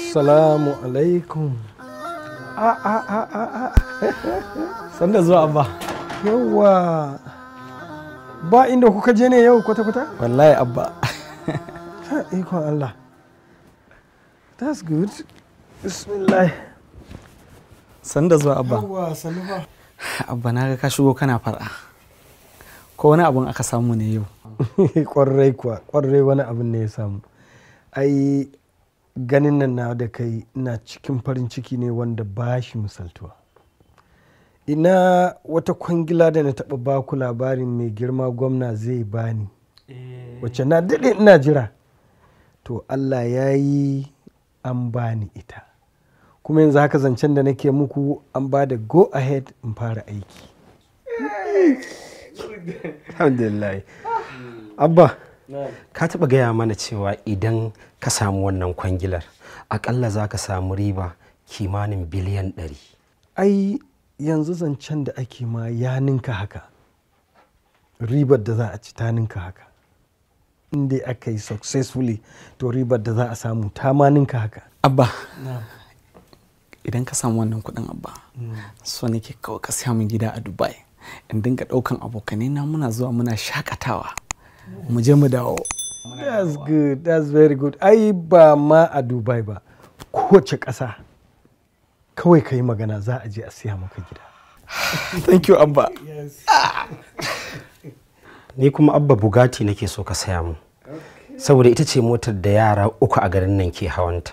Assalamu alaikum. Sanda zuwa abba. Yawa. Ba inda kuka je ne yau kwata-kwata? Wallahi abba. Ikon Allah. That's good. Bismillah. Sanda zuwa abba. Yawa, sanu ba. Abba na ga ka shigo kana fara. Ko wani abun aka samu ne yau? Kwarai kuwa, kwarai wani abun ne ya samu. Ai ganin nan na da kai ina cikin farin ciki ne wanda ba shi misaltuwa. Ina wata kwangila da na taɓa baku labarin mai girma gwamna zai bani wacce na daɗe ina jira, to Allah ya yi an bani ita, kuma yanzu haka zancen da nake muku an ba da go ahead in fara aiki. Alhamdulillah. Abba, ka taɓa gaya mana cewa idan ka samu wannan kwangilar akalla za ka samu riba kimanin biliyan 100. Ai yanzu zancen da ake ma ya ninka haka, ribar da za a ci ta ninka haka, inda aka yi successfully to ribar da za a samu ta ma ninka haka. Abba, idan ka samu wannan kudin abba, so nake kawai ka siya min gida a Dubai in dinga daukan abokanai na muna zuwa muna shakatawa mu je mu dawo. That's good, that's very good. Ai ba ma a Dubai ba, kowace ƙasa kawai ka yi magana za a je a siya maka gida. Thank you abba. Yes. Ni kuma abba Bugatti nake so ka saya mu, saboda ita ce motar da yara 3 a garin nan ke hawanta.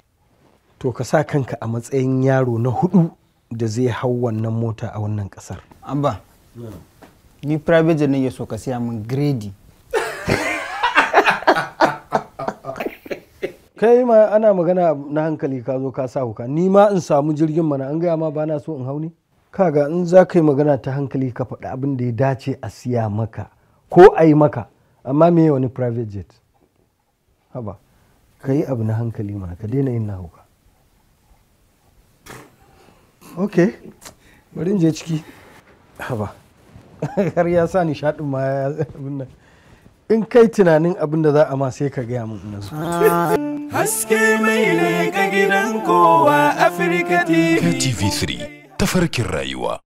To ka sa kanka a matsayin yaro na 4 da zai hau wannan mota a wannan ƙasar. Abba, ni private jet nake so ka siya min grade. Kai ma ana magana na hankali ka zo ka sa huka, ni ma in samu jirgin mana, an gaya ma ba na so in hau ne? Kaga in za ka yi magana ta hankali ka faɗi abin da ya dace a siya maka ko a yi maka, amma me wani private jet? Haba, ka yi abu na hankali ma, ka daina yin na hauka. Ok, bari in je ciki. Haba, har ya sa nishaɗin ma ya abin nan. In kai tunanin abin da za a ma sai ka gaya mun ina so. Haske mai ne ga gidan kowa Afirka TV. TV3 tafarkin rayuwa.